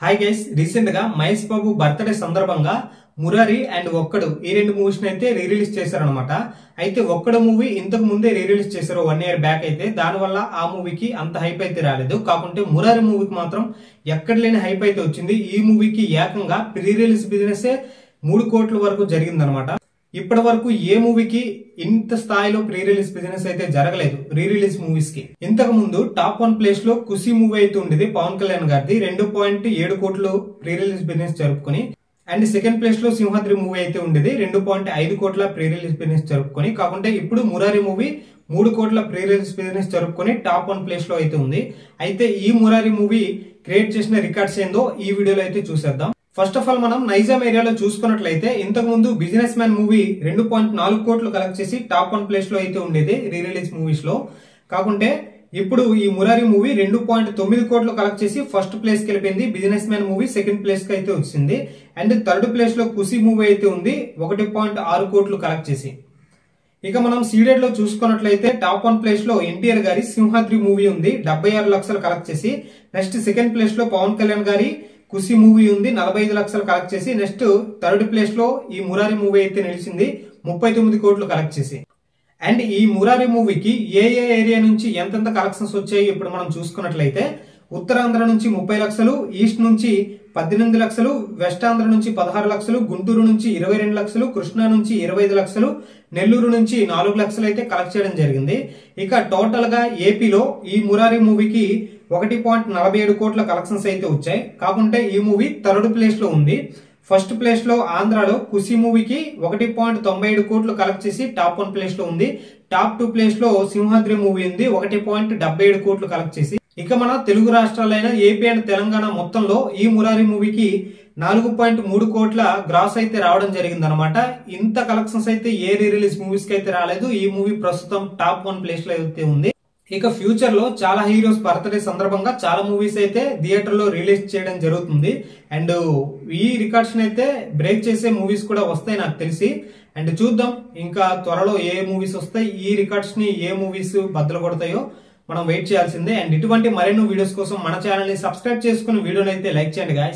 Hi guys, recent గా Mahesh Babu birthday సందర్భంగా Murari and ఒక్కడు ఈ రెండు మూవీస్ అయితే రిలీజ్ చేశారనమాట. అయితే ఒక్కడు మూవీ ఇంతకు ముందే రిలీజ్ చేశారు 1 year బ్యాక్. అయితే దానివల్ల ఆ మూవీకి అంత హైప్ అయితే రాలేదు. కాకుంటే మురారి మూవీకి మాత్రం ఎక్కడ లేని హైప్ అయితే వచ్చింది. ఈ మూవీకి ఏకంగా ప్రీ రిలీజ్ బిజినెస్ 3 కోట్ల వరకు జరిగిందనమాట. ఇప్పటి వరకు ఏ మూవీకి ఇంత స్థాయిలో ప్రీ రిలీజ్ బిజినెస్ అయితే జరగలేదు రీ రిలీజ్ మూవీస్ కి. ఇంతకు ముందు టాప్ 1 ప్లేస్ లో ఖుషి మూవీ అయితే ఉండేది పవన్ కళ్యాణ్ గారిది 2.7 కోట్లు ప్రీ రిలీజ్ బిజినెస్ జరుపుకొని. అండ్ సెకండ్ ప్లేస్ లో సింహాద్రి మూవీ అయితే ఉండేది 2.5 కోట్ల ప్రీ రిలీజ్ బిజినెస్ జరుపుకొని. కాకుంటే ఇప్పుడు మురారి మూవీ 3 కోట్ల ప్రీ రిలీజ్ బిజినెస్ జరుపుకొని టాప్ 1 ప్లేస్ లో అయితే ఉంది. అయితే ఈ మురారి మూవీ క్రియేట్ చేసిన రికార్డ్స్ ఏందో ఈ వీడియోలో అయితే చూసేద్దాం. ఫస్ట్ ఆఫ్ ఆల్ మనం నైజాం ఏరియాలో చూసుకున్నట్లయితే ఇంతకు ముందు బిజినెస్ మ్యాన్ మూవీ 2.4 కోట్లు కలెక్ట్ చేసి టాప్ 1 ప్లేస్ లో అయితే ఉండేది రీ రిలీజ్ మూవీస్ లో. కాకుంటే ఇప్పుడు ఈ మురారి మూవీ 2.9 కోట్లు కలెక్ట్ చేసి ఫస్ట్ ప్లేస్ కి వెళ్ళిపోయింది. Business man movie second place కి అయితే వచ్చింది. అండ్ థర్డ్ ప్లేస్ లో ఖుషి మూవీ అయితే ఉంది 1.6 కోట్లు కలెక్ట్ చేసి. ఇక మనం సీడెడ్ లో చూసుకున్నట్లయితే టాప్ 1 ప్లేస్ లో ఎన్టీఆర్ గారి సింహాద్రి మూవీ ఉంది 76 లక్షలు కలెక్ట్ చేసి. నెక్స్ట్ సెకండ్ ప్లేస్ లో పవన్ కళ్యాణ్ గారి ఖుషి మూవీ ఉంది 45 లక్షలు కలెక్ట్ చేసి. నెక్స్ట్ థర్డ్ ప్లేస్ లో ఈ మురారి మూవీ అయితే నిలిచింది 39 కోట్లు కలెక్ట్ చేసి. అండ్ ఈ మురారి మూవీకి ఏ ఏరియా నుంచి ఎంతెంత కలెక్షన్స్ వచ్చాయి ఇప్పుడు మనం చూసుకున్నట్లయితే ఉత్తరాంధ్ర నుంచి 30 లక్షలు, ఈస్ట్ నుంచి 18 లక్షలు, వెస్ట్ ఆంధ్ర నుంచి 16 లక్షలు, గుంటూరు నుంచి 22 లక్షలు, కృష్ణా నుంచి 25 లక్షలు, నెల్లూరు నుంచి 4 లక్షలు అయితే కలెక్ట్ చేయడం జరిగింది. ఇక టోటల్ గా ఏపీలో ఈ మురారి మూవీకి 1.47 కోట్ల కలెక్షన్స్ అయితే వచ్చాయి. కాకుంటే ఈ మూవీ థర్డ్ ప్లేస్ లో ఉంది. ఫస్ట్ ప్లేస్ లో ఆంధ్రాలో ఖుషి మూవీకి 1.97 కోట్లు కలెక్ట్ చేసి టాప్ 1 ప్లేస్ లో ఉంది. టాప్ 2 ప్లేస్ లో సింహాద్రి మూవీ ఉంది 1.77 కోట్లు కలెక్ట్ చేసి. ఇక మన తెలుగు రాష్ట్రాలైన ఏపీ అండ్ తెలంగాణ మొత్తంలో ఈ మురారి మూవీకి 4.3 కోట్ల గ్రాస్ అయితే రావడం జరిగింది అనమాట. ఇంత కలెక్షన్స్ అయితే ఏ రీ రిలీజ్ మూవీస్ కి అయితే రాలేదు. ఈ మూవీ ప్రస్తుతం టాప్ 1 ప్లేస్ లో అయితే ఉంది. ఇక ఫ్యూచర్ లో చాలా హీరోస్ బర్త్డే సందర్భంగా చాలా మూవీస్ అయితే థియేటర్ లో రిలీజ్ చేయడం జరుగుతుంది. అండ్ ఈ రికార్డ్స్ అయితే బ్రేక్ చేసే మూవీస్ కూడా వస్తాయి నాకు తెలిసి. అండ్ చూద్దాం ఇంకా త్వరలో ఏ మూవీస్ వస్తాయి, ఈ రికార్డ్స్ ని ఏ మూవీస్ బద్దలు కొడతాయో మనం వెయిట్ చేయాల్సిందే. అండ్ ఇటువంటి మరెన్నో వీడియోస్ కోసం మన ఛానల్ ని సబ్స్క్రైబ్ చేసుకుని వీడియోని అయితే లైక్ చేయండి గాయ్స్.